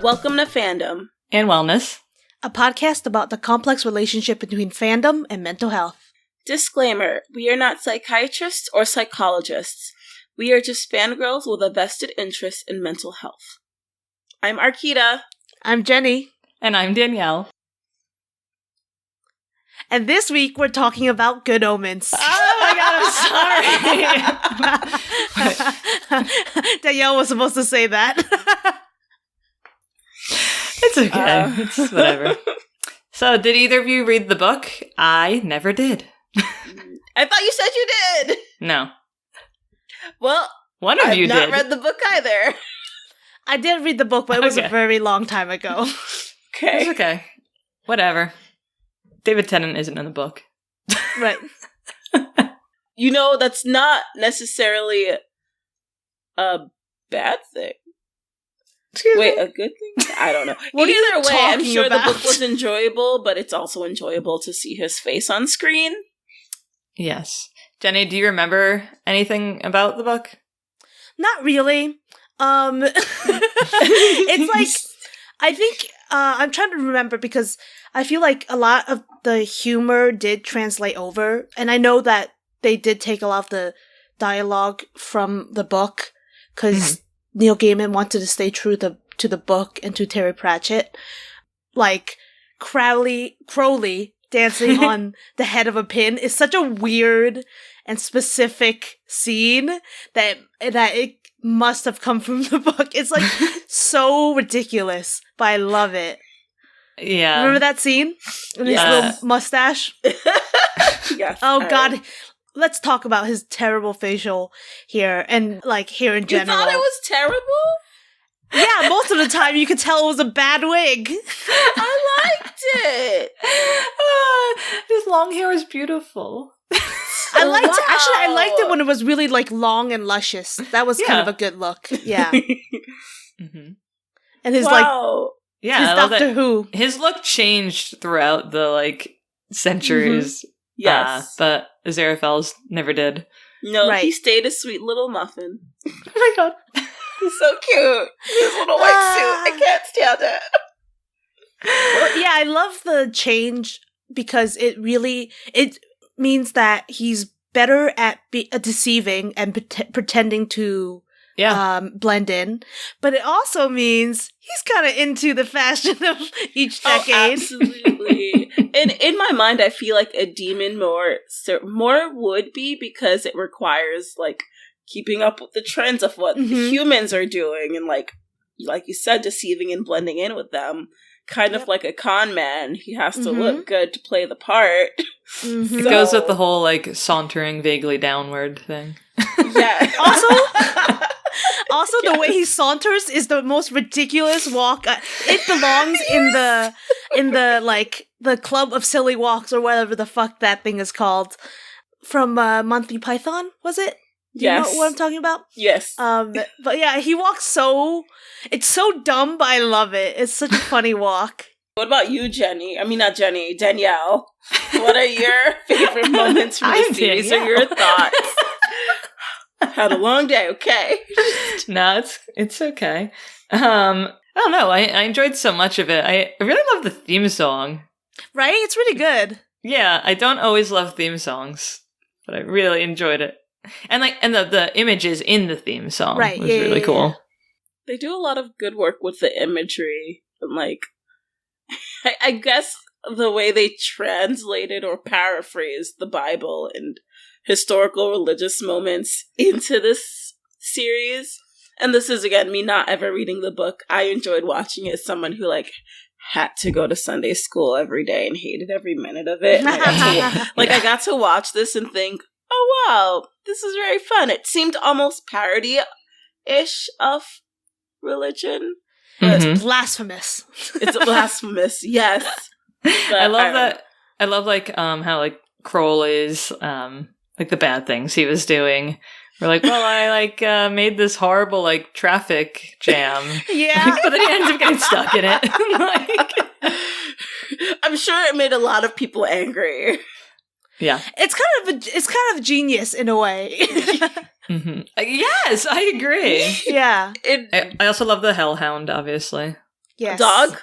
Welcome to Fandom and Wellness, a podcast about the complex relationship between fandom and mental health. Disclaimer, we are not psychiatrists or psychologists. We are just fangirls with a vested interest in mental health. I'm Arkeida. I'm Jenny. And I'm Danielle. And this week we're talking about Good Omens. Oh my god, I'm sorry. Danielle was supposed to say that. It's okay. It's whatever. So, did either of you read the book? I never did. I thought you said you did. No. Well, one of you did. I've not read the book either. I did read the book, but it was a very long time ago. Okay. It's okay. Whatever. David Tennant isn't in the book. Right. You know, that's not necessarily a bad thing. Wait, a good thing? I don't know. Either way, I'm sure the book was enjoyable, but it's also enjoyable to see his face on screen. Yes. Jenny, do you remember anything about the book? Not really. It's like, I think, I'm trying to remember because I feel like a lot of the humor did translate over, and I know that they did take a lot of the dialogue from the book, because Neil Gaiman wanted to stay true to the book and to Terry Pratchett. Like, Crowley dancing on the head of a pin is such a weird and specific scene that it must have come from the book. It's like so ridiculous, but I love it. Yeah. Remember that scene? With his little mustache? Yes. Oh god. Let's talk about his terrible facial here and like here in general. You thought it was terrible? Yeah, most of the time you could tell it was a bad wig. I liked it. His long hair was beautiful. I liked it when it was really like long and luscious. That was kind of a good look. Yeah. Mm-hmm. And his his Doctor Who. His look changed throughout the like centuries. Yes. But Aziraphale's never did. No, he stayed a sweet little muffin. Oh my god. He's so cute. His little white suit. I can't stand it. Well, yeah, I love the change because it means that he's better at deceiving and pretending to blend in. But it also means he's kind of into the fashion of each decade. Oh, absolutely. And in my mind, I feel like a demon more would be because it requires like keeping up with the trends of what the humans are doing and like you said, deceiving and blending in with them. Kind of like a con man. He has to look good to play the part. It goes with the whole like sauntering vaguely downward thing. Yeah. Also, the way he saunters is the most ridiculous walk. It belongs in the like the Club of Silly Walks or whatever the fuck that thing is called from Monty Python. Was it? Do you know what I'm talking about? Yes. But yeah, he walks it's so dumb, but I love it. It's such a funny walk. What about you, Jenny? I mean, not Jenny, Danielle. What are your favorite moments from the series or your thoughts? Had a long day, okay? No, it's okay. I don't know. I enjoyed so much of it. I really love the theme song. Right? It's really good. Yeah, I don't always love theme songs, but I really enjoyed it. And the images in the theme song was really cool. They do a lot of good work with the imagery and like I guess the way they translated or paraphrased the Bible and historical religious moments into this series. And this is again me not ever reading the book. I enjoyed watching it as someone who like had to go to Sunday school every day and hated every minute of it. And I got to watch this and think, oh wow, this is very fun. It seemed almost parody-ish of religion. It's blasphemous. It's blasphemous, yes. I love that. I love like how like Crowley's like the bad things he was doing. We're like, well, I like made this horrible like traffic jam. Yeah, but then he ends up getting stuck in it. Like, I'm sure it made a lot of people angry. Yeah, it's kind of genius in a way. Yes, I agree. Yeah, I also love the Hellhound, obviously. Yes. Dog.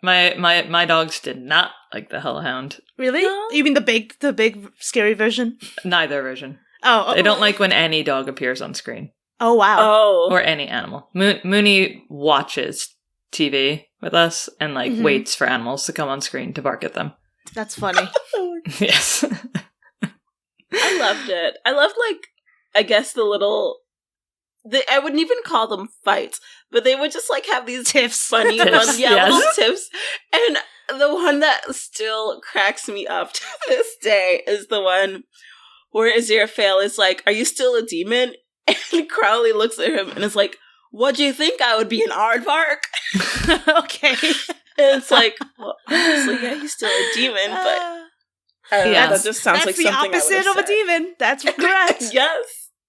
My dogs did not like the Hellhound. Really? No. You mean the big scary version? Neither version. Oh. They don't like when any dog appears on screen. Oh, wow. Oh. Or any animal. Mooney watches TV with us and waits for animals to come on screen to bark at them. That's funny. Yes. I loved it. I loved, I guess the little... I wouldn't even call them fights, but they would just, have these Tiffs. funny Tiffs, ones. Yeah, yes. little tips. And the one that still cracks me up to this day is the one where Aziraphale is like, "Are you still a demon?" And Crowley looks at him and is like, "What do you think? I would be an aardvark?" Okay. And it's like, well, obviously, yeah, he's still a demon, but I don't know, that just sounds like something I would have That's the opposite of a demon. That's correct. Yes.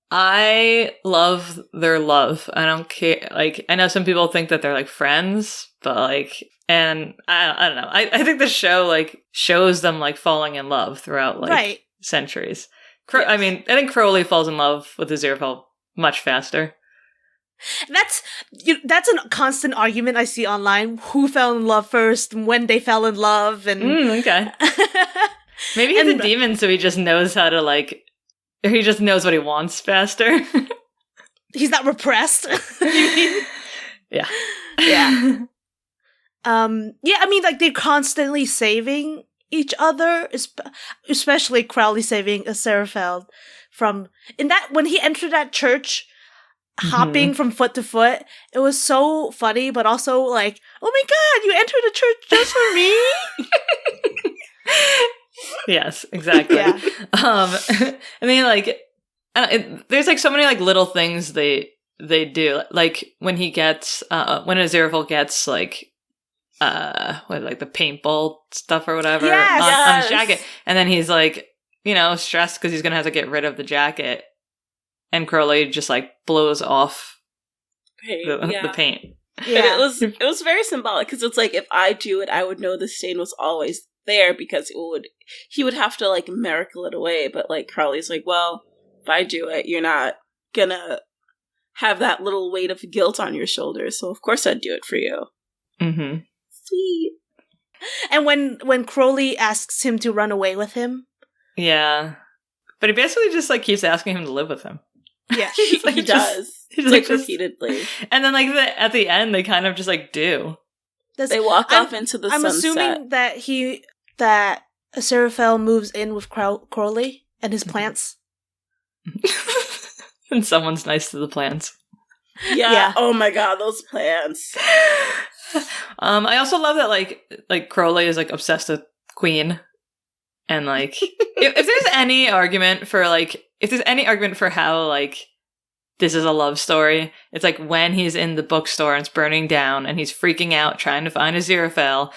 I love their love. I don't care. I know some people think that they're friends, but and I don't know. I think the show shows them falling in love throughout right. centuries. Yes. I mean, I think Crowley falls in love with Aziraphale much faster. That's a constant argument I see online. Who fell in love first? When they fell in love? And Okay. Maybe he's a demon, so he just knows how to he just knows what he wants faster. He's not repressed. Yeah. Yeah. Yeah, I mean, they're constantly saving each other, especially Crowley saving Aziraphale from... when he entered that church, hopping from foot to foot, it was so funny, but also oh my god, you entered a church just for me? Yes, exactly. Yeah. I mean, there's so many little things they do. When he gets when Aziraphale gets the paintball stuff or whatever on his jacket, and then he's stressed because he's gonna have to get rid of the jacket, and Crowley just blows off the paint. Yeah. And it was very symbolic because it's if I do it, I would know the stain was always there because he would have to miracle it away, but Crowley's well, if I do it, you're not gonna have that little weight of guilt on your shoulders, so of course I'd do it for you. Mm-hmm. Sweet. And when Crowley asks him to run away with him, yeah, but he basically just keeps asking him to live with him. Yeah. He does. He's repeatedly, and then at the end they kind of just do. They walk off into the sunset. I'm assuming that Aziraphale moves in with Crowley and his plants. And someone's nice to the plants. Yeah. Oh my god, those plants. I also love that Crowley is obsessed with Queen, and if there's any argument for how this is a love story, it's when he's in the bookstore and it's burning down and he's freaking out trying to find Aziraphale,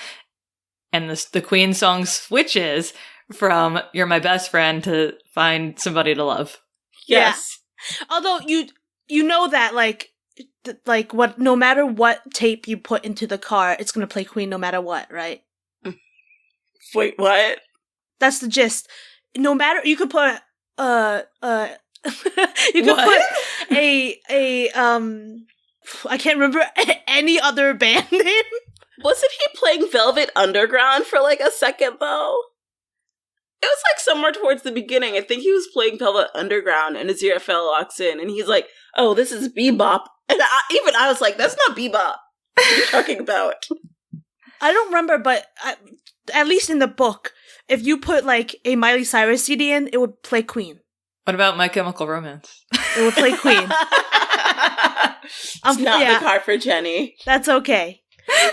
and the Queen song switches from "You're my best friend" to "Find somebody to love." Yes. Yeah. Although you know that what, no matter what tape you put into the car, it's gonna play Queen no matter what, right? Wait, what? That's the gist. No matter, you could put you could What? put I can't remember any other band name. Wasn't he playing Velvet Underground for a second though? It was somewhere towards the beginning. I think he was playing Velvet Underground, and Aziraphale walks in, and he's like, "Oh, this is bebop," and I was like, "That's not bebop. What are you talking about?" I don't remember, but at least in the book, if you put a Miley Cyrus CD in, it would play Queen. What about My Chemical Romance? It would play Queen. It's not the car for Jenny. That's okay.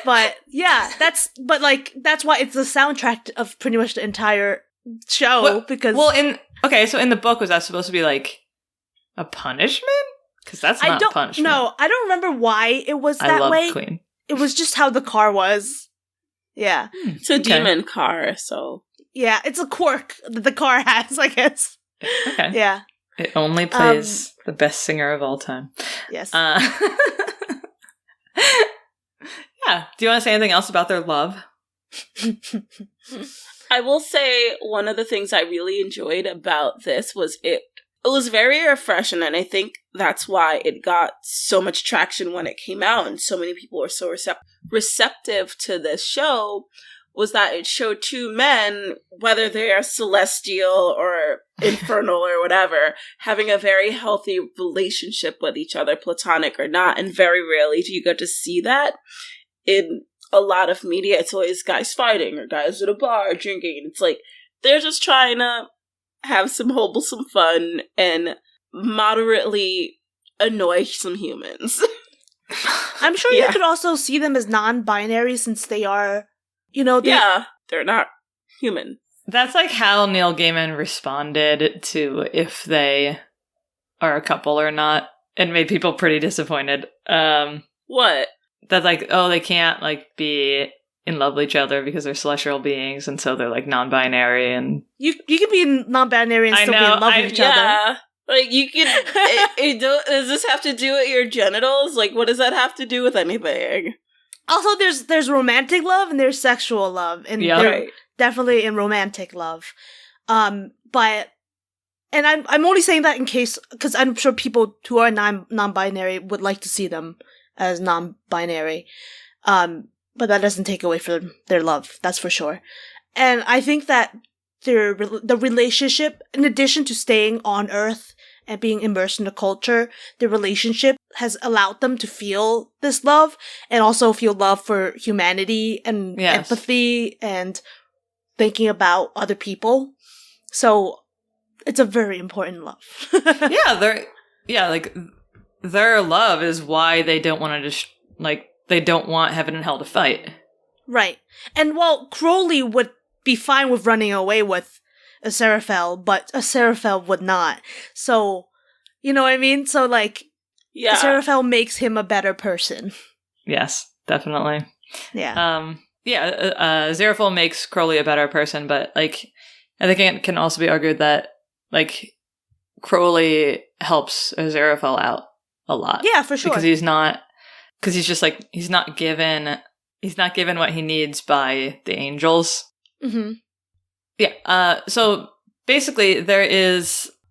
But yeah, that's why it's the soundtrack of pretty much the entire show. So in the book, was that supposed to be a punishment? Because that's not punishment. No, I don't remember why it was that I love way. Queen. It was just how the car was. Yeah. It's a demon car, so yeah, it's a quirk that the car has, I guess. Okay. Yeah. It only plays the best singer of all time. Yes. Yeah. Do you want to say anything else about their love? I will say one of the things I really enjoyed about this was it was very refreshing, and I think that's why it got so much traction when it came out, and so many people were so receptive to this show, was that it showed two men, whether they are celestial or infernal or whatever, having a very healthy relationship with each other, platonic or not, and very rarely do you get to see that in a lot of media. It's always guys fighting or guys at a bar drinking, and it's like, they're just trying to have some wholesome fun and moderately annoy some humans. I'm sure you could also see them as non-binary since they are, they're not human. That's like how Neil Gaiman responded to if they are a couple or not, and made people pretty disappointed. What? That like, oh, they can't like be in love with each other because they're celestial beings, and so they're like non-binary, and you can be non-binary and still be in love with each other. Like you can. Does this have to do with your genitals? Like, what does that have to do with anything? Also, there's romantic love and there's sexual love, and they're definitely in romantic love. But and I'm only saying that in case, because I'm sure people who are non-binary would like to see them as non-binary. But that doesn't take away from their love, that's for sure. And I think that the relationship, in addition to staying on Earth and being immersed in the culture, the relationship has allowed them to feel this love and also feel love for humanity and empathy and thinking about other people. So it's a very important love. Their love is why they don't want to they don't want heaven and hell to fight. Right. And while Crowley would be fine with running away with Aziraphale, but Aziraphale would not. So, you know what I mean? So, Aziraphale makes him a better person. Yes, definitely. Yeah. Aziraphale makes Crowley a better person, but, I think it can also be argued that, Crowley helps Aziraphale out a lot. Yeah, for sure. Because he's not given what he needs by the angels. Mm-hmm. Yeah. So basically, there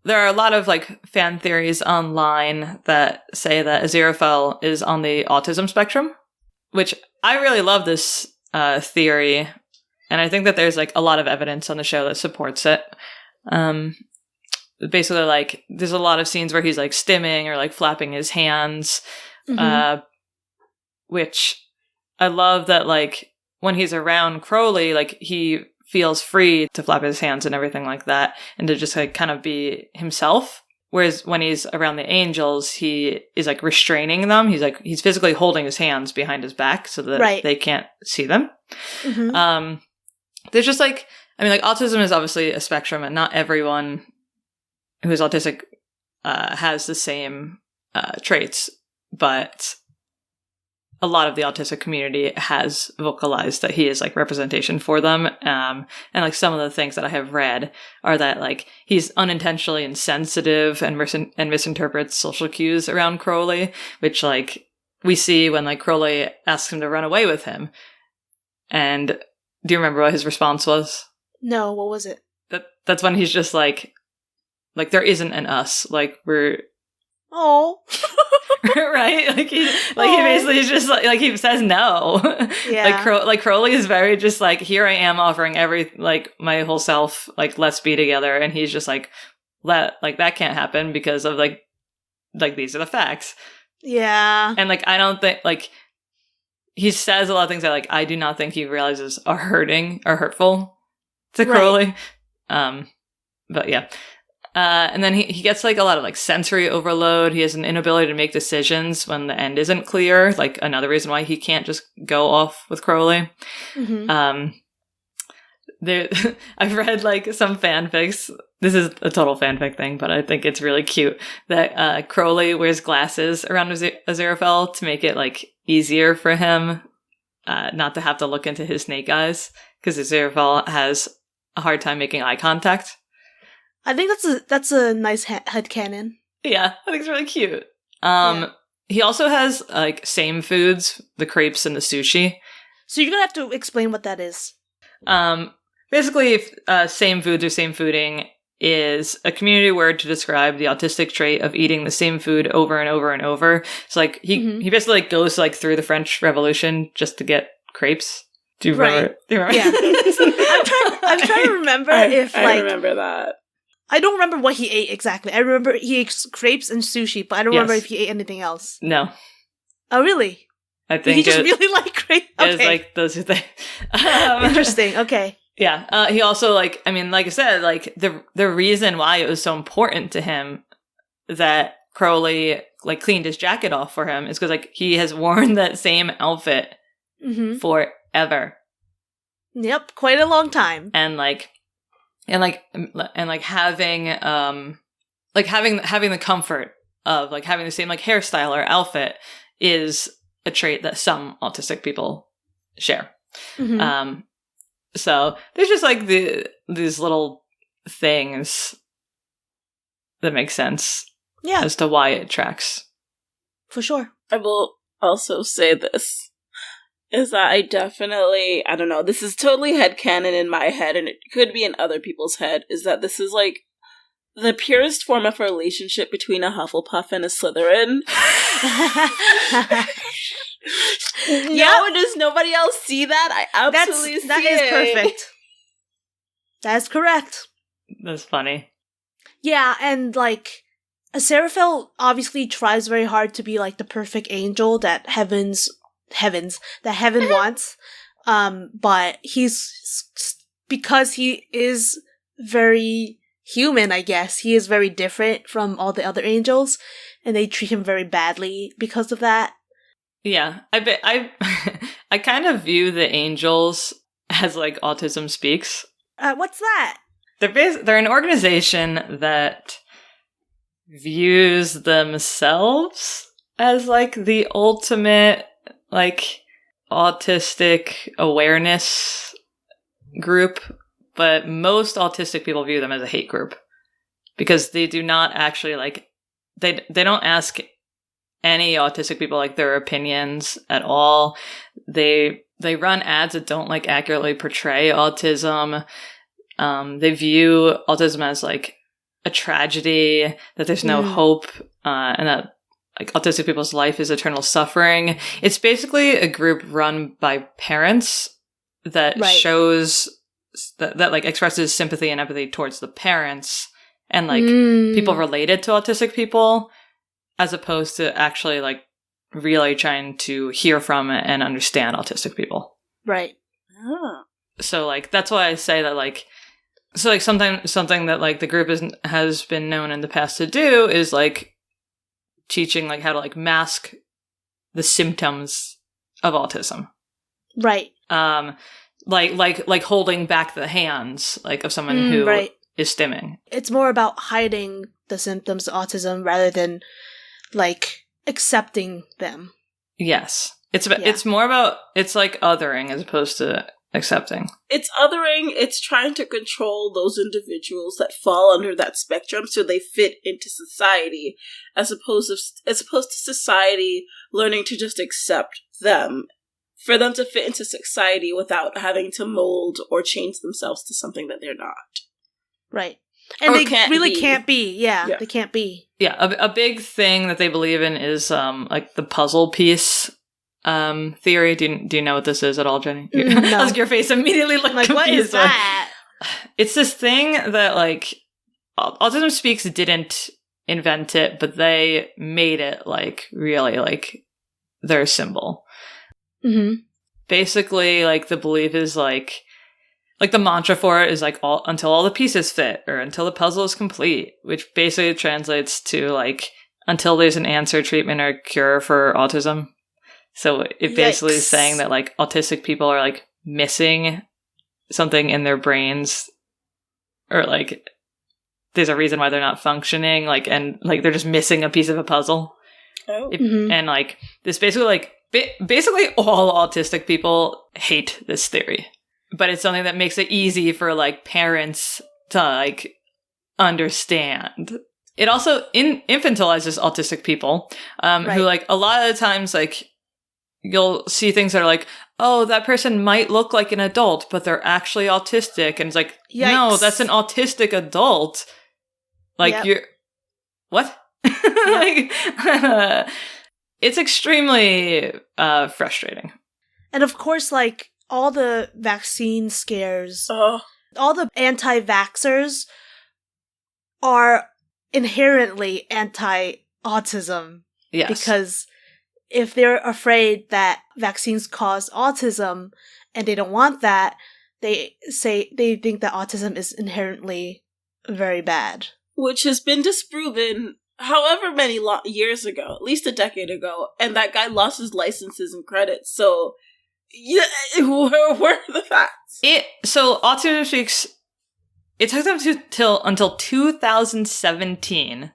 are a lot of fan theories online that say that Aziraphale is on the autism spectrum, which I really love this theory, and I think that there's a lot of evidence on the show that supports it. Basically, there's a lot of scenes where he's stimming or flapping his hands. Mm-hmm. Which I love that, when he's around Crowley, he feels free to flap his hands and everything like that, and to just, kind of be himself. Whereas when he's around the angels, he is, restraining them. He's physically holding his hands behind his back so that they can't see them. Mm-hmm. There's just, autism is obviously a spectrum, and not everyone who's autistic has the same traits, but a lot of the autistic community has vocalized that he is representation for them. And some of the things that I have read are that he's unintentionally insensitive and misinterprets social cues around Crowley, which we see when Crowley asks him to run away with him. And do you remember what his response was? No, what was it? That's when he's just there isn't an us. We're oh. Right? He basically is just he says no. Yeah. Crowley is very just here I am offering my whole self, let's be together, and he's just that can't happen because of these are the facts. Yeah. And I don't think he says a lot of things that I do not think he realizes are hurtful to Crowley. But yeah. And then he gets a lot of sensory overload. He has an inability to make decisions when the end isn't clear. Another reason why he can't just go off with Crowley. Mm-hmm. I've read some fanfics. This is a total fanfic thing, but I think it's really cute that Crowley wears glasses around Aziraphale to make it easier for him not to have to look into his snake eyes, because Aziraphale has a hard time making eye contact. I think that's a nice headcanon. Yeah, I think it's really cute. He also has same foods, the crepes and the sushi. So you're gonna have to explain what that is. Basically, if same foods or same fooding is a community word to describe the autistic trait of eating the same food over and over and over. So like he basically like goes like through the French Revolution just to get crepes. Do you remember? Right. Do you remember? Yeah. I'm trying to remember I remember that. I don't remember what he ate exactly. I remember he ate crepes and sushi, but I don't remember if he ate anything else. No. Oh, really? I think he just really liked crepes. Okay. It was like those two things. Interesting. Okay. Yeah. He also like I said, like the reason why it was so important to him that Crowley like cleaned his jacket off for him is because like he has worn that same outfit forever. Yep, quite a long time. And having having the comfort of like having the same like hairstyle or outfit is a trait that some autistic people share. So there's just like these little things that make sense as to why it tracks. For sure. I will also say this, is that I don't know, this is totally headcanon in my head, and it could be in other people's head, is that this is like the purest form of a relationship between a Hufflepuff and a Slytherin. No, does nobody else see that? I absolutely see that it. is perfect. That's correct. That's funny. Yeah, and like Aziraphale obviously tries very hard to be like the perfect angel that heaven wants. But because he is very human, I guess. He is very different from all the other angels, and they treat him very badly because of that. Yeah, I kind of view the angels as like Autism Speaks. What's that? They're an organization that views themselves as like the ultimate like autistic awareness group, but most autistic people view them as a hate group because they do not actually like they don't ask any autistic people like their opinions at all. They run ads that don't like accurately portray autism. They view autism as like a tragedy, that there's no hope, and that like autistic people's life is eternal suffering. It's basically a group run by parents that shows that like expresses sympathy and empathy towards the parents and like people related to autistic people, as opposed to actually like really trying to hear from and understand autistic people. Right. Oh. So like that's why I say that like something that like the group has been known in the past to do is like teaching like how to like mask the symptoms of autism. Right. Like holding back the hands like of someone who is stimming. It's more about hiding the symptoms of autism rather than like accepting them. Yes. It's more about it's like othering as opposed to accepting. It's othering, it's trying to control those individuals that fall under that spectrum so they fit into society, as opposed to society learning to just accept them, for them to fit into society without having to mold or change themselves to something that they're not. Right. And they really can't be. Yeah, they can't be. Yeah, a big thing that they believe in is like the puzzle piece theory. Do you know what this is at all, Jenny? No. How's your face immediately look like, confused? what is that? It's this thing that like Autism Speaks didn't invent it, but they made it like really like their symbol. Basically, like the belief is like the mantra for it is like until all the pieces fit, or until the puzzle is complete, which basically translates to like until there's an answer, treatment, or cure for autism. So it basically is saying that like autistic people are like missing something in their brains, or like there's a reason why they're not functioning, like, and like they're just missing a piece of a puzzle. And like this basically like basically all autistic people hate this theory, but it's something that makes it easy for like parents to like understand. It also infantilizes autistic people, who like a lot of the times like you'll see things that are like, oh, that person might look like an adult, but they're actually autistic. And it's like, Yikes. no, that's an autistic adult. Like, you're... What? Like, it's extremely frustrating. And of course, like, all the vaccine scares, all the anti-vaxxers are inherently anti-autism. Yes. Because if they're afraid that vaccines cause autism and they don't want that, they think that autism is inherently very bad. Which has been disproven however many years ago, at least a decade ago, and that guy lost his licenses and credits, so yeah, where are the facts? So Autism Speaks, it took them until 2017.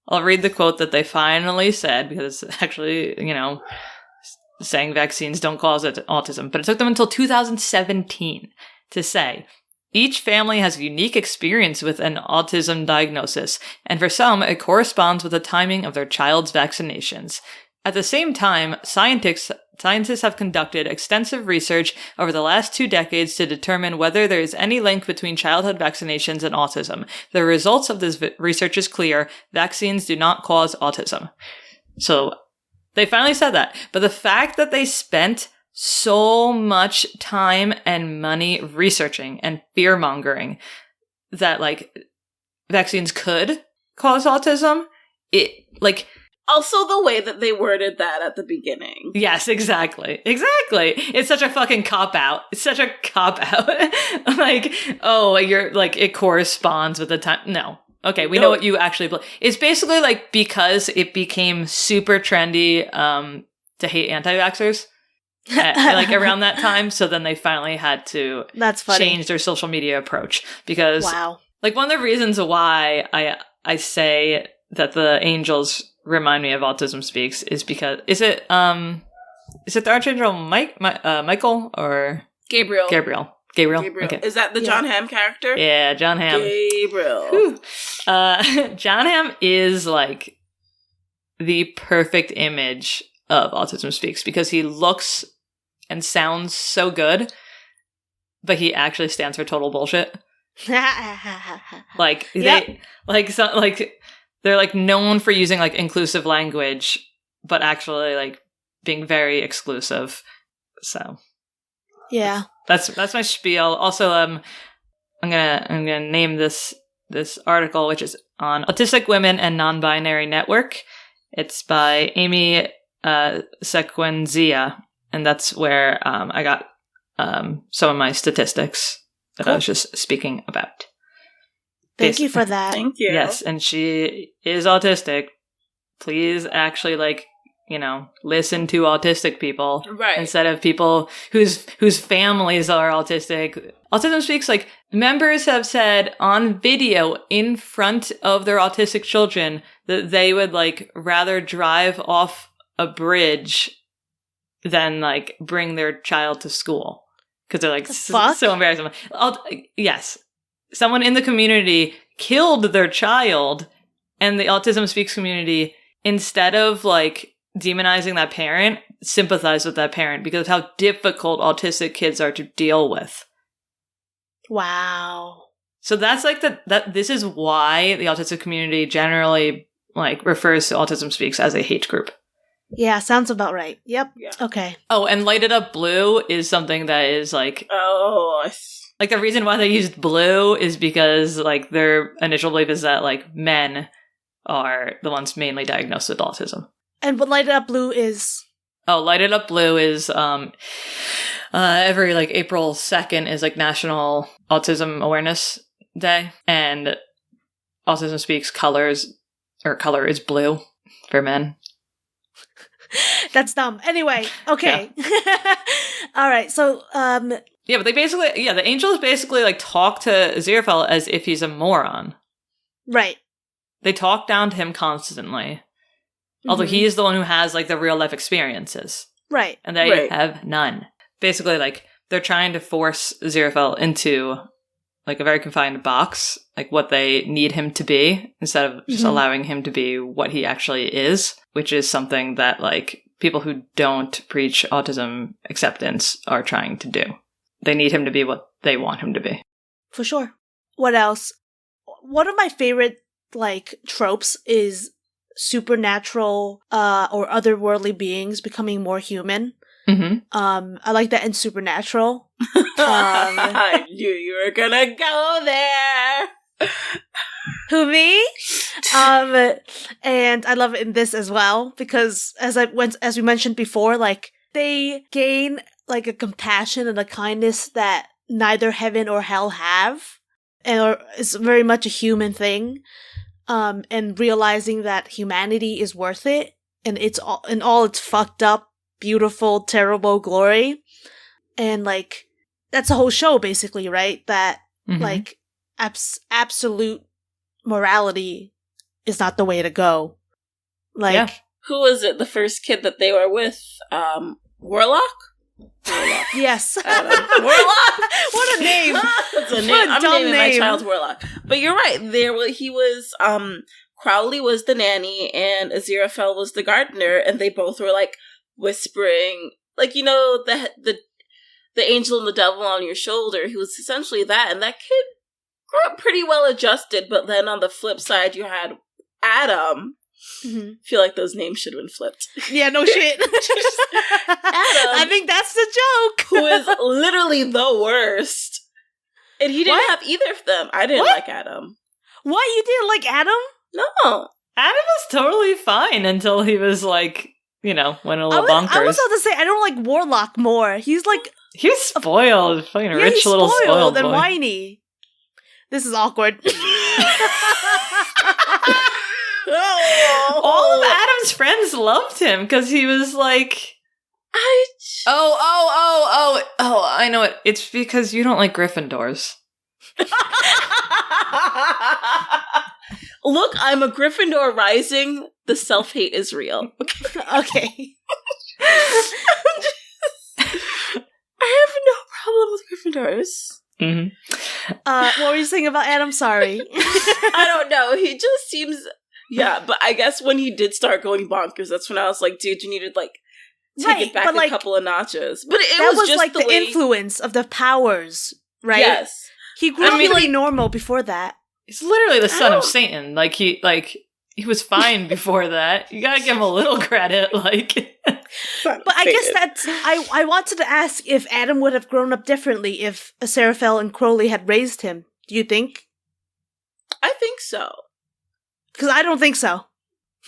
I'll read the quote that they finally said, because it's actually, saying vaccines don't cause autism, but it took them until 2017 to say, each family has a unique experience with an autism diagnosis, and for some, it corresponds with the timing of their child's vaccinations. At the same time, scientists have conducted extensive research over the last 2 decades to determine whether there is any link between childhood vaccinations and autism. The results of this research is clear. Vaccines do not cause autism. So, they finally said that. But the fact that they spent so much time and money researching and fear-mongering that, like, vaccines could cause autism, also, the way that they worded that at the beginning. Yes, exactly. It's such a fucking cop-out. Like, oh, you're, like, it corresponds with the time. No. Okay, we know what you actually believe. It's basically, like, because it became super trendy to hate anti-vaxxers, like, around that time, so then they finally had to change their social media approach. Because, like, one of the reasons why I say that the angels remind me of Autism Speaks is because is it the Archangel Michael or Gabriel? Gabriel. Okay. Is that the John Hamm character? Yeah, John Hamm. Gabriel. John Hamm is like the perfect image of Autism Speaks because he looks and sounds so good, but he actually stands for total bullshit. Like they're like known for using like inclusive language, but actually like being very exclusive. So yeah, that's my spiel. Also, I'm gonna name this article, which is on Autistic Women and Non-Binary Network. It's by Amy Sequenzia, and that's where I got some of my statistics that I was just speaking about. Thank you for that. Thank you. Yes, and she is autistic. Please actually, like, listen to autistic people. Right. Instead of people whose families are autistic. Autism Speaks, like, members have said on video in front of their autistic children that they would, like, rather drive off a bridge than, like, bring their child to school. Because they're, like, so embarrassing. Yes. Someone in the community killed their child, and the Autism Speaks community, instead of, like, demonizing that parent, sympathize with that parent because of how difficult autistic kids are to deal with. Wow. So that's, like, this is why the autistic community generally, like, refers to Autism Speaks as a hate group. Yeah, sounds about right. Yep. Yeah. Okay. Oh, and Light It Up Blue is something that is, like... Like, the reason why they used blue is because, like, their initial belief is that, like, men are the ones mainly diagnosed with autism. And what Light It Up Blue is? Oh, Light It Up Blue is, every, like, April 2nd is, like, National Autism Awareness Day. And Autism Speaks color is blue for men. That's dumb. Anyway, okay. Yeah. All right, so, yeah, but the angels basically, like, talk to Aziraphale as if he's a moron. Right. They talk down to him constantly. Although he is the one who has, like, the real-life experiences. Right. And they have none. Basically, like, they're trying to force Aziraphale into, like, a very confined box, like, what they need him to be, instead of just allowing him to be what he actually is, which is something that, like, people who don't preach autism acceptance are trying to do. They need him to be what they want him to be. For sure. What else? One of my favorite, tropes is supernatural or otherworldly beings becoming more human. Mm-hmm. I like that in Supernatural. I knew you were gonna go there. Who, me? And I love it in this as well because as we mentioned before, they gain a compassion and a kindness that neither heaven or hell have, and it's very much a human thing. And realizing that humanity is worth it, and it's all in all its fucked up, beautiful, terrible glory, and that's a whole show basically, right? That absolute morality is not the way to go. Who was it? The first kid that they were with, Warlock? Yes. Warlock. What a name! That's a name. What a I'm dumb naming my child Warlock. But you're right. He was. Crowley was the nanny, and Aziraphale was the gardener, and they both were whispering, the angel and the devil on your shoulder. He was essentially that, and that kid grew up pretty well adjusted. But then on the flip side, you had Adam. Mm-hmm. I feel like those names should have been flipped. Yeah, no shit. Adam, I think that's the joke. Who is literally the worst. And he didn't have either of them. I didn't like Adam. What? You didn't like Adam? No. Adam was totally fine until he was went a little bonkers. I was about to say, I don't like Warlock more. He's he's spoiled. Fucking rich he's little spoiled and boy. whiny. This is awkward. All of Adam's friends loved him because he was I know it. It's because you don't like Gryffindors. Look, I'm a Gryffindor rising. The self-hate is real. Okay. I have no problem with Gryffindors. Mm-hmm. What were you saying about Adam? Sorry. I don't know. He just seems... Yeah, but I guess when he did start going bonkers, that's when I was like, dude, you needed take it back a couple of notches. But it was just the influence of the powers, right? Yes. He grew up really normal before that. He's literally the son of Satan. He was fine before that. You gotta give him a little credit, But I guess that's... I wanted to ask if Adam would have grown up differently if Aziraphale and Crowley had raised him. Do you think? I think so. Because I don't think so.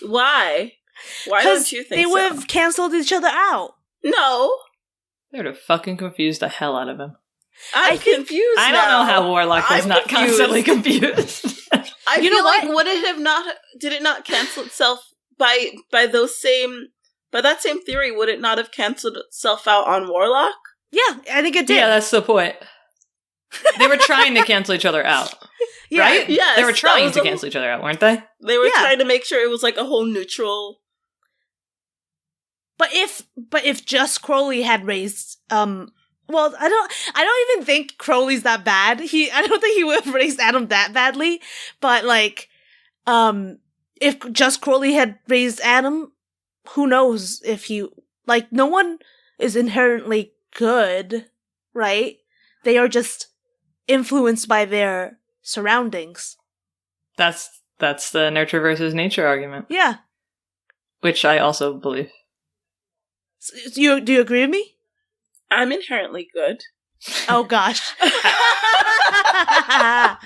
Why? Why don't you think so? They would have canceled each other out. No. They would have fucking confused the hell out of him. I'm confused I don't know how Warlock was not constantly confused. I feel like did it not cancel itself by that same theory, would it not have canceled itself out on Warlock? Yeah, I think it did. Yeah, that's the point. They were trying to cancel each other out. Yeah. Right? Yes, they were trying to cancel each other out, weren't they? They were trying to make sure it was a whole neutral. But if just Crowley had raised well, I don't even think Crowley's that bad. I don't think he would have raised Adam that badly. But if just Crowley had raised Adam, who knows if he no one is inherently good, right? They are just influenced by their surroundings. That's the nurture versus nature argument. Yeah. Which I also believe. Do you agree with me? I'm inherently good. Oh gosh. I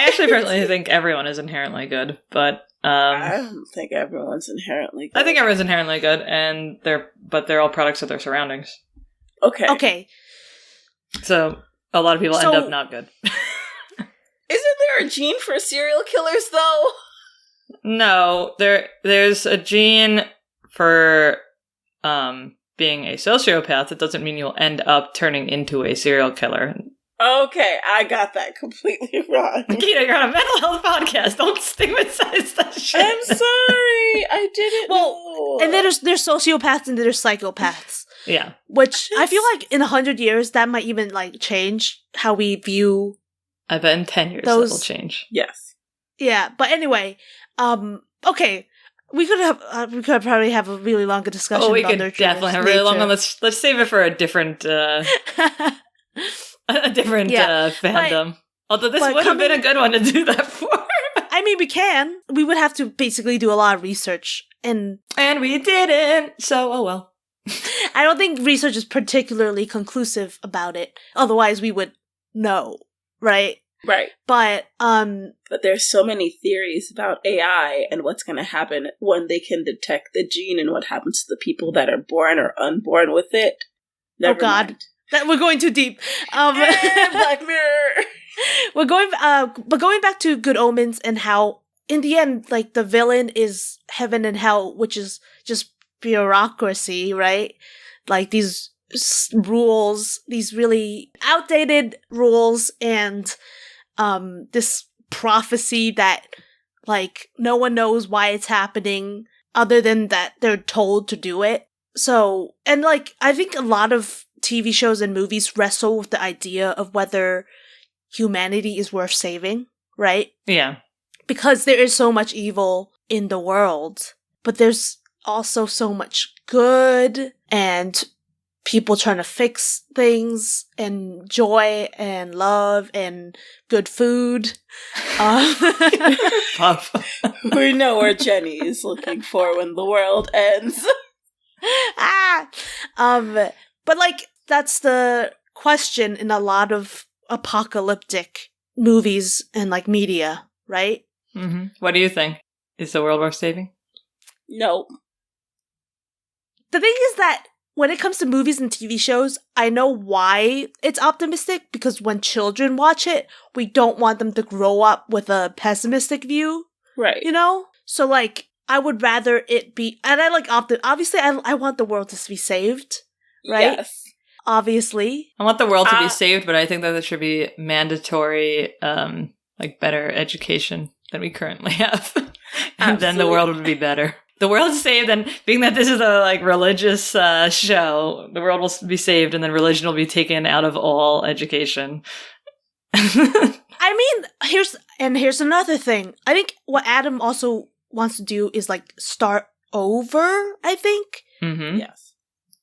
actually personally think everyone is inherently good, but I don't think everyone's inherently good. I think everyone's inherently good, and they're all products of their surroundings. Okay. So a lot of people end up not good. Isn't there a gene for serial killers though? No, there's a gene for being a sociopath. That doesn't mean you'll end up turning into a serial killer. Okay, I got that completely wrong. Akita, you're on a mental health podcast. Don't stigmatize that shit. I'm sorry, I didn't know. And then there's sociopaths and there's psychopaths. Yeah. Which I feel like in 100 years, that might even change how we view... I bet in 10 years that'll change. Yes. Yeah, but anyway, okay. We could probably have a really longer discussion. Oh, we about could definitely have a really long one. Let's save it for a different fandom. Although this would have been a good one to do that for. I mean, we can. We would have to basically do a lot of research, and we didn't. So, oh well. I don't think research is particularly conclusive about it. Otherwise, we would know, right? Right. But there's so many theories about AI and what's going to happen when they can detect the gene and what happens to the people that are born or unborn with it. Never mind. That we're going too deep. Black Mirror. We're going, but going back to Good Omens and how, in the end, like the villain is heaven and hell, which is just bureaucracy, right? Like these rules, these really outdated rules, and this prophecy that like no one knows why it's happening other than that they're told to do it. So, and like I think a lot of TV shows and movies wrestle with the idea of whether humanity is worth saving, right? Yeah. Because there is so much evil in the world, but there's also so much good and people trying to fix things and joy and love and good food. We know where Jenny is looking for when the world ends. But like that's the question in a lot of apocalyptic movies and like media, right? Mm-hmm. What do you think? Is the world worth saving? No. The thing is that when it comes to movies and TV shows, I know why it's optimistic, because when children watch it, we don't want them to grow up with a pessimistic view. Right. You know? So like, I would rather it be, and I like obviously I want the world to be saved, right? Yes. Obviously. I want the world to be saved, but I think that there should be mandatory, like better education than we currently have. And then the world would be better. The world's saved, and being that this is a like religious show, the world will be saved, and then religion will be taken out of all education. I mean, here's another thing. I think what Adam also wants to do is like start over, I think. Mm-hmm. Yes.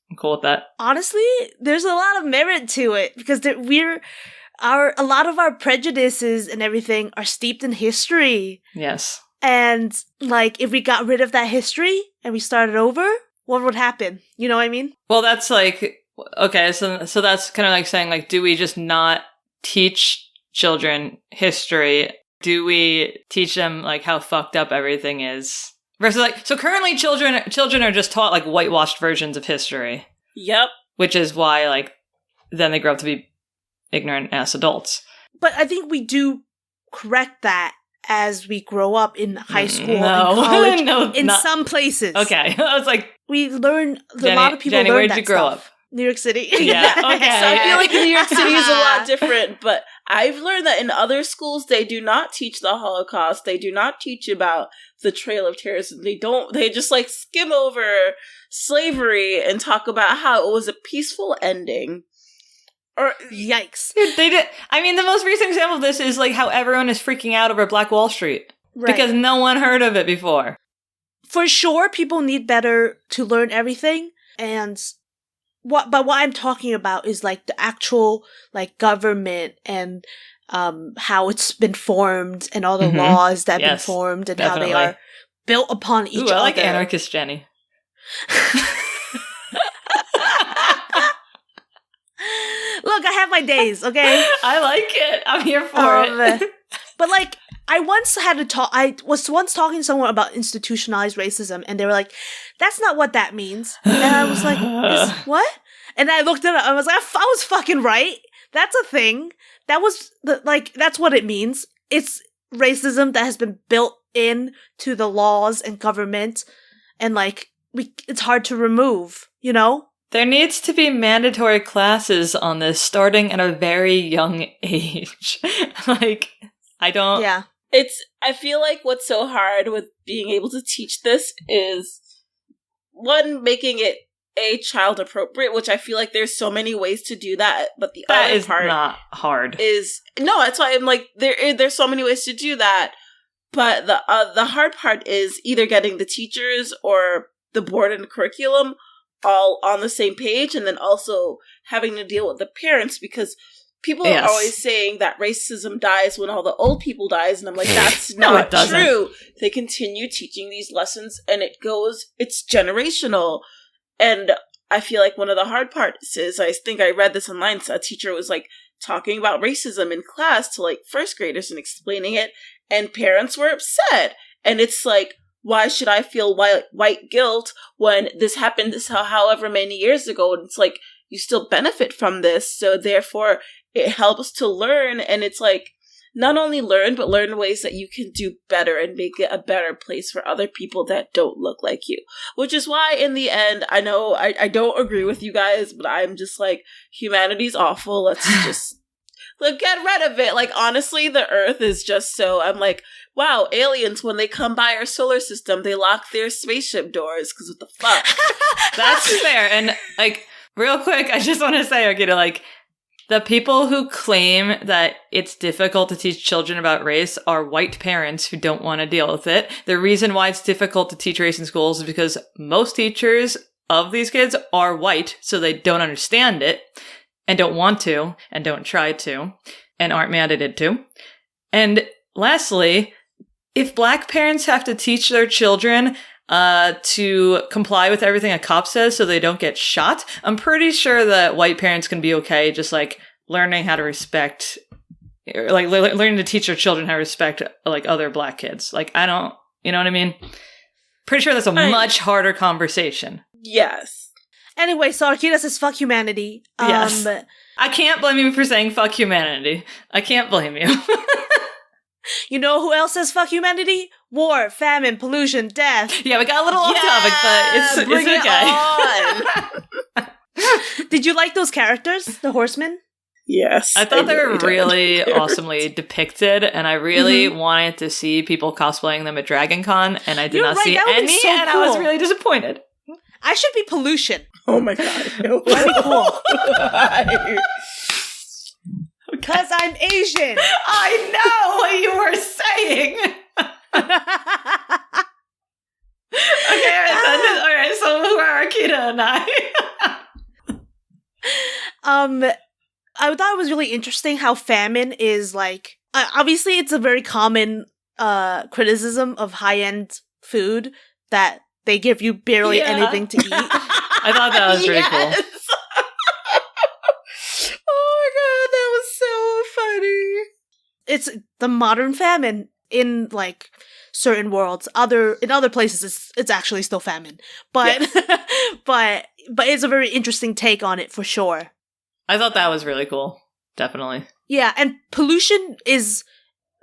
I'm cool with that. Honestly, there's a lot of merit to it, because a lot of our prejudices and everything are steeped in history. Yes. And like, if we got rid of that history and we started over, what would happen? You know what I mean? Well, that's like, okay, so that's kind of like saying, like, do we just not teach children history? Do we teach them like how fucked up everything is? Versus like, so currently children are just taught like whitewashed versions of history. Yep. Which is why like then they grow up to be ignorant ass adults. But I think we do correct that as we grow up in high school and college, some places. Okay. I was like, we learn, a lot of people Jenny, learn where'd that you grow stuff. up? New York City. Yeah, okay. So I feel like New York City is a lot different, but I've learned that in other schools, they do not teach the Holocaust. They do not teach about the Trail of Tears. They just like skim over slavery and talk about how it was a peaceful ending. Or yikes. Dude, they did. I mean, the most recent example of this is like how everyone is freaking out over Black Wall Street. Right. Because no one heard of it before. For sure, people need better to learn everything. And what I'm talking about is like the actual like government and how it's been formed and all the laws that have been formed and how they are built upon each other. I like anarchist Jenny. Look, I have my days, okay? I like it. I'm here for it. But like, I was once talking to someone about institutionalized racism, and they were like, that's not what that means. And I was like, what? And I looked it up, I was like, I was fucking right. That's a thing. That was, that's what it means. It's racism that has been built in to the laws and government, and like, it's hard to remove, you know? There needs to be mandatory classes on this starting at a very young age. Like, I don't... Yeah. I feel like what's so hard with being able to teach this is, one, making it child appropriate, which I feel like there's so many ways to do that, but the other part not hard. No, that's why I'm like, there's so many ways to do that, But the hard part is either getting the teachers or the board and curriculum all on the same page, and then also having to deal with the parents, because people are always saying that racism dies when all the old people dies, and I'm like, that's not true. They continue teaching these lessons, and it's generational. And I feel like one of the hard parts is, I think I read this online, so a teacher was like talking about racism in class to like first graders and explaining it, and parents were upset. And it's like, why should I feel white guilt when this happened however many years ago? And it's like, you still benefit from this, so therefore it helps to learn. And it's like, not only learn, but learn ways that you can do better and make it a better place for other people that don't look like you. Which is why, in the end, I know I don't agree with you guys, but I'm just like, humanity's awful. Let's just get rid of it. Like, honestly, the Earth is just so... I'm like, wow, aliens, when they come by our solar system, they lock their spaceship doors, because what the fuck? That's fair. And, like, real quick, I just want to say, Arkeida, like, the people who claim that it's difficult to teach children about race are white parents who don't want to deal with it. The reason why it's difficult to teach race in schools is because most teachers of these kids are white, so they don't understand it, and don't want to, and don't try to, and aren't mandated to. And lastly, if black parents have to teach their children to comply with everything a cop says so they don't get shot, I'm pretty sure that white parents can be okay just, like, learning how to respect, like, learning to teach their children how to respect, like, other black kids. Like, I don't, you know what I mean? Pretty sure that's a much harder conversation. Yes. Anyway, so Arkeida says, fuck humanity. Yes. I can't blame you for saying fuck humanity. I can't blame you. You know who else says fuck humanity? War, famine, pollution, death. Yeah, we got a little off topic, but it's okay. Did you like those characters, the horsemen? Yes. I thought they were really awesomely depicted, and I really wanted to see people cosplaying them at Dragon Con, and I did not see any, so and cool. I was really disappointed. I should be pollution. Oh my god. That'd be cool. Because I'm Asian. I know what you were saying. Okay, alright, so who are Arkeida and I? I thought it was really interesting how famine is like, obviously it's a very common criticism of high-end food that they give you barely anything to eat. I thought that was pretty cool. Oh my god, that was so funny. It's the modern famine in, like, certain worlds. In other places, it's actually still famine. But, but it's a very interesting take on it for sure. I thought that was really cool. Definitely. Yeah, and pollution it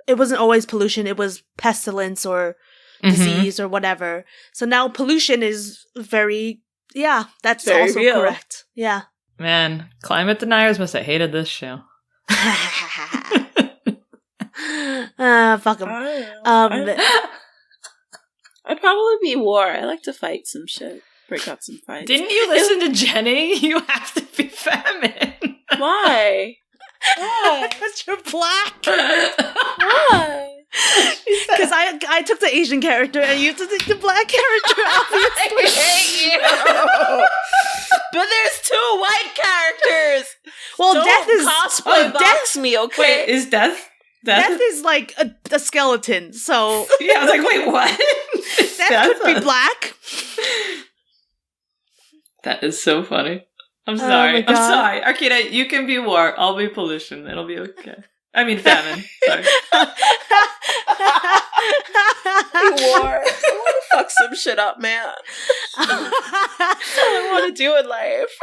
wasn't always pollution, it was pestilence or disease or whatever. So now pollution is that's very also real. Correct. Yeah. Man, climate deniers must have hated this show. Fuck them. I'd probably be war. I like to fight some shit. Break out some fights. Didn't you listen to Jenny? You have to be famine. Why? Why? Because you're black. Why? Because I took the Asian character and you took the black character, obviously. I hate you. But there's two white characters. Well, Don't Death is cosplay box me, okay? Wait, is Death? Death is like a skeleton. So yeah, I was like, wait, what? Death could be black. That is so funny. I'm sorry. I'm sorry. Arkeida, you can be war. I'll be pollution. It'll be okay. I mean famine. Sorry. War. I want to fuck some shit up, man. That's what I want to do in life.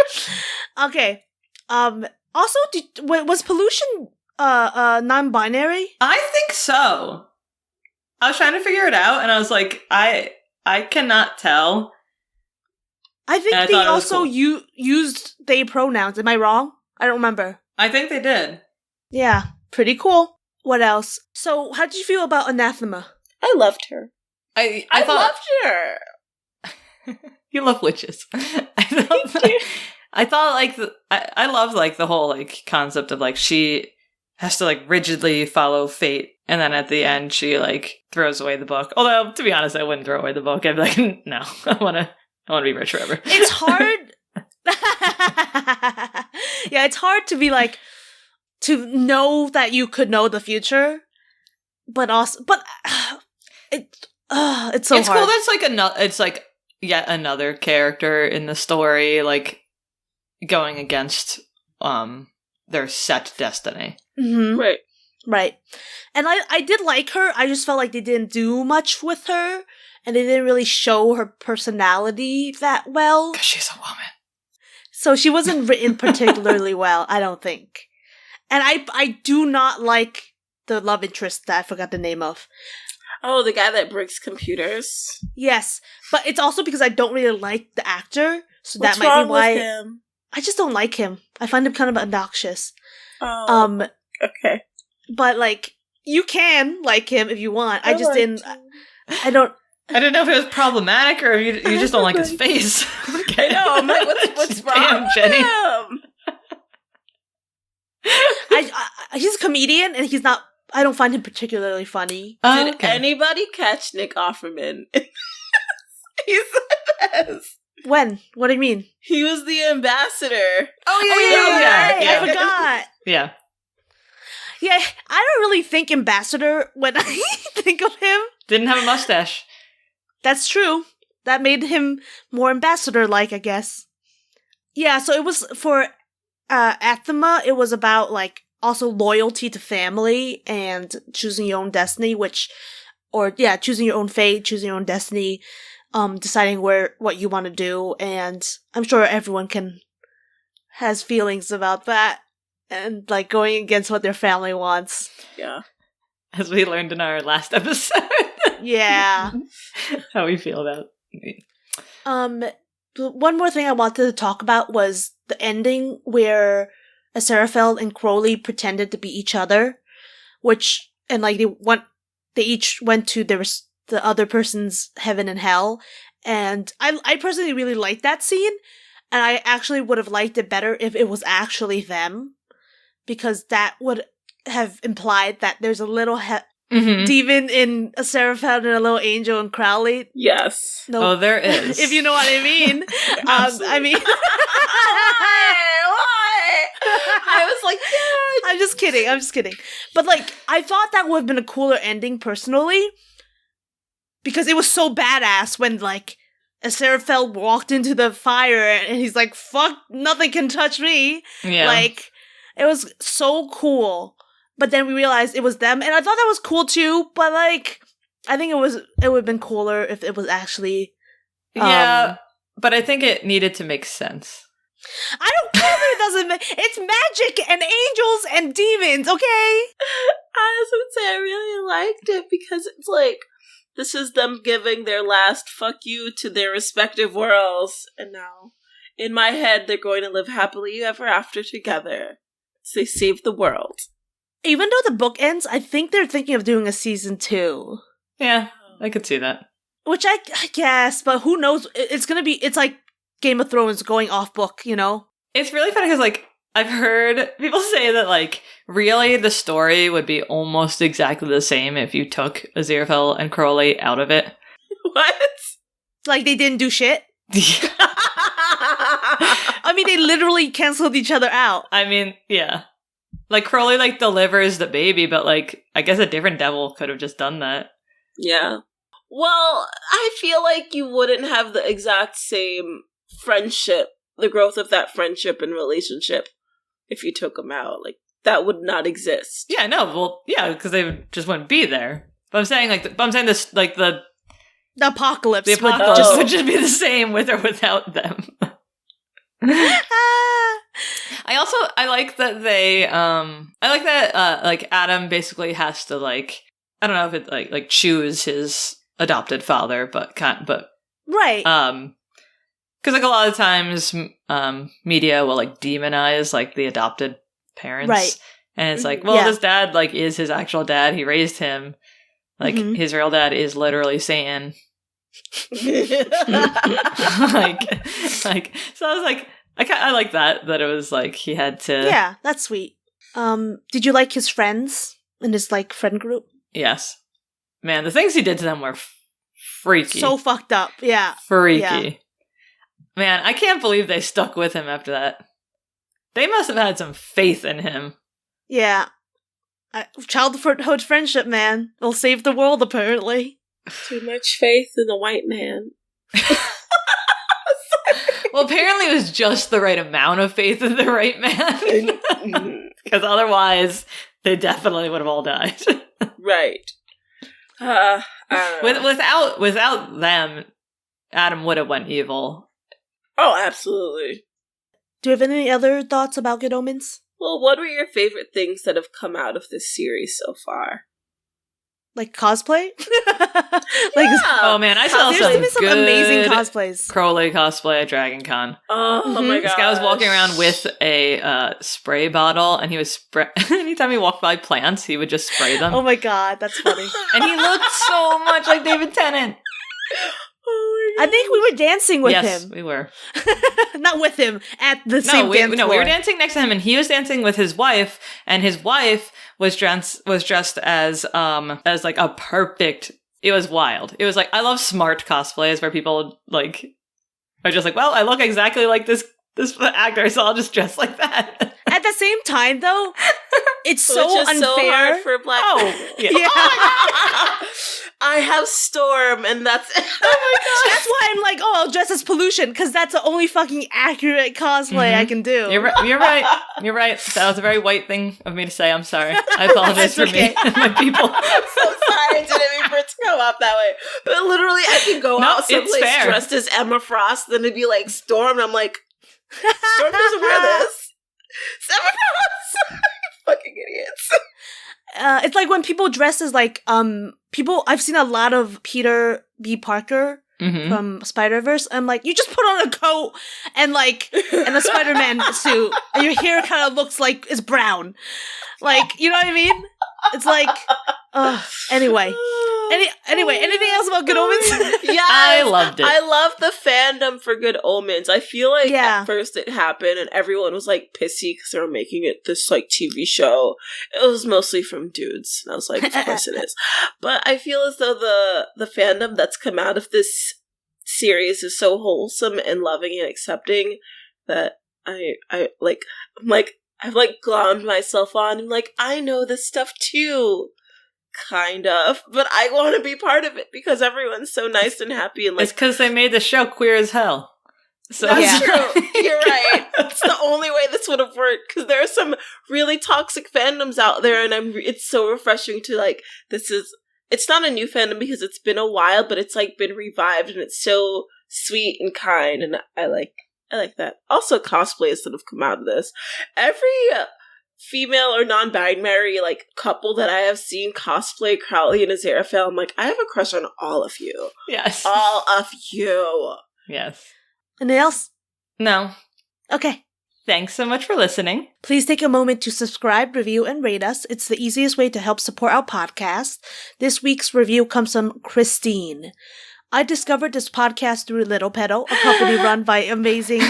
Okay. Also, was pollution non-binary? I think so. I was trying to figure it out, and I was like, I cannot tell. I think they also used they pronouns. Am I wrong? I don't remember. I think they did. Yeah, pretty cool. What else? So, how did you feel about Anathema? I loved her. I loved her. You love witches. I thought like I loved like the whole like concept of like she has to like rigidly follow fate And then at the end, she like throws away the book. Although, to be honest, I wouldn't throw away the book. I'd be like, no, I want to be rich forever. It's hard. Yeah, it's hard to be like, to know that you could know the future, but also, it's so it's hard. cool. That's like it's like yet another character in the story, like going against their set destiny. Mm-hmm. Right. And I did like her. I just felt like they didn't do much with her, and they didn't really show her personality that well. Because she's a woman. So she wasn't written particularly well, I don't think. And I do not like the love interest that I forgot the name of. Oh, the guy that breaks computers. Yes, but it's also because I don't really like the actor, so What's that might wrong be why with him? I just don't like him. I find him kind of obnoxious. Oh, okay. But like you can like him if you want. I just like didn't. him. I don't. I didn't know if it was problematic or if you just don't like his face. Okay. I know. I'm like, what's wrong Damn, with Jenny. him? He's a comedian, and he's not. I don't find him particularly funny. Did anybody catch Nick Offerman? He's the best. When? What do you mean? He was the ambassador. Yeah. yeah. I forgot. Yeah. Yeah, I don't really think ambassador when I think of him. Didn't have a mustache. That's true. That made him more ambassador-like, I guess. Yeah, so it was for Athema, it was about, like, also loyalty to family and choosing your own destiny, choosing your own fate, choosing your own destiny, deciding what you want to do, and I'm sure everyone has feelings about that, and, like, going against what their family wants. Yeah. As we learned in our last episode. Yeah. How we feel about it. One more thing I wanted to talk about was the ending where Aziraphale and Crowley pretended to be each other, they each went to the other person's heaven and hell, and I personally really liked that scene, and I actually would have liked it better if it was actually them, because that would have implied that there's a little demon in Aziraphale and a little angel in Crowley. Yes. No, Oh, there is. if you know what I mean. I mean, Why? I was like, yeah. I'm just kidding. But like, I thought that would have been a cooler ending personally, because it was so badass when like Aziraphale walked into the fire and he's like, "Fuck, nothing can touch me." Yeah. Like, it was so cool. But then we realized it was them, and I thought that was cool too. But like, I think it would have been cooler if it was actually. Yeah, but I think it needed to make sense. I don't care if it doesn't. It's magic and angels and demons. Okay. I was gonna say I really liked it because it's like this is them giving their last fuck you to their respective worlds, and now in my head they're going to live happily ever after together. So they saved the world. Even though the book ends, I think they're thinking of doing a season 2. Yeah, I could see that. Which I guess, but who knows? It's like Game of Thrones going off book, you know? It's really funny because, like, I've heard people say that, like, really the story would be almost exactly the same if you took Aziraphale and Crowley out of it. What? Like they didn't do shit? I mean, they literally canceled each other out. I mean, yeah. Like, Crowley, like, delivers the baby, but, like, I guess a different devil could have just done that. Yeah. Well, I feel like you wouldn't have the exact same friendship, the growth of that friendship and relationship if you took them out. Like, that would not exist. Yeah, no, well, yeah, because they just wouldn't be there. But I'm saying, like, the apocalypse. The apocalypse would just be the same with or without them. I like that like Adam basically has to like, I don't know if it like choose his adopted father, but right. Because like a lot of times media will like demonize like the adopted parents, right? And it's like, well, this dad like is his actual dad. He raised him. Like his real dad is literally Satan. like so I was like, I like that it was like he had to. Yeah, that's sweet. Did you like his friends in his like friend group? Yes. Man, the things he did to them were freaky. So fucked up. Yeah. Freaky. Yeah. Man, I can't believe they stuck with him after that. They must have had some faith in him. Yeah. Childhood friendship, man. It'll save the world, apparently. Too much faith in the white man. Well, apparently it was just the right amount of faith in the right man. Because otherwise, they definitely would have all died. Right. Without them, Adam would have went evil. Oh, absolutely. Do you have any other thoughts about Good Omens? Well, what were your favorite things that have come out of this series so far? Like cosplay? Oh man, I saw some amazing cosplays. Crowley cosplay at Dragon Con. Oh my god. This guy was walking around with a spray bottle, and he was anytime he walked by plants, he would just spray them. Oh my god, that's funny. And he looked so much like David Tennant. Oh I think we were dancing with him. Yes, we were. Not with him, at the same dance floor. We were dancing next to him, and he was dancing with his wife, and his wife was dressed as like a perfect. It was wild. It was like, I love smart cosplays where people like are just like, well, I look exactly like this actor, so I'll just dress like that. At the same time, though, it's so unfair. So hard for black. Oh, yeah. Oh I have Storm, and that's oh my god. That's why I'm like, I'll dress as Pollution, because that's the only fucking accurate cosplay I can do. You're right. You're right. That was a very white thing of me to say. I'm sorry. I apologize for me and my people. I'm so sorry. I didn't mean for it to come off that way. But literally, I can go out someplace dressed as Emma Frost, then it'd be like Storm, and I'm like, Storm doesn't wear this. It's Emma Frost. Fucking idiots. It's like when people dress as like I've seen a lot of Peter B. Parker from Spider-Verse. I'm like, you just put on a coat and a Spider-Man suit, and your hair kind of looks like it's brown. Like, you know what I mean? It's like, anyway. Anyway, anything else about Good Omens? Yeah, I loved it. I love the fandom for Good Omens. I feel like at first it happened and everyone was like pissy because they were making it this like TV show. It was mostly from dudes. And I was like, of course it is. But I feel as though the fandom that's come out of this series is so wholesome and loving and accepting that I've glommed myself on. I'm like, I know this stuff too. Kind of. But I want to be part of it because everyone's so nice and happy. And like, it's because they made the show queer as hell. So that's true. You're right. It's the only way this would have worked because there are some really toxic fandoms out there, and it's so refreshing to like, it's not a new fandom because it's been a while, but it's like been revived and it's so sweet and kind, and I like that. Also, cosplays that have come out of this. Every female or non-binary like couple that I have seen cosplay Crowley and Aziraphale, I'm like, I have a crush on all of you. Yes. All of you. Yes. Anything else? No. Okay. Thanks so much for listening. Please take a moment to subscribe, review, and rate us. It's the easiest way to help support our podcast. This week's review comes from Christine. I discovered this podcast through Little Petal, a company run by amazing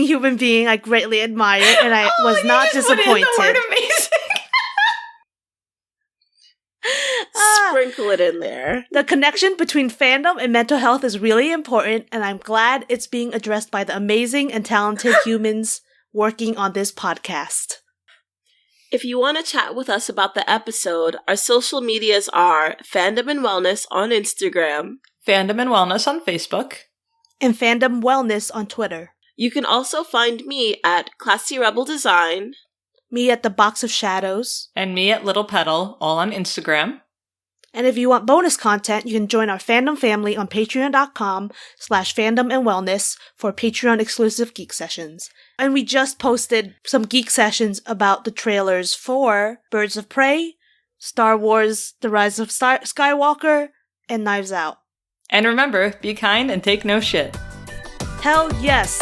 human being I greatly admire, and I was not disappointed. Sprinkle it in there. The connection between fandom and mental health is really important, and I'm glad it's being addressed by the amazing and talented humans working on this podcast. If you want to chat with us about the episode, our social medias are Fandom and Wellness on Instagram, Fandom and Wellness on Facebook, and Fandom Wellness on Twitter. You can also find me at Classy Rebel Design, me at The Box of Shadows, and me at Little Petal, all on Instagram. And if you want bonus content, you can join our fandom family on patreon.com/fandom and wellness for Patreon exclusive geek sessions. And we just posted some geek sessions about the trailers for Birds of Prey, Star Wars The Rise of Skywalker, and Knives Out. And remember, be kind and take no shit. Hell yes!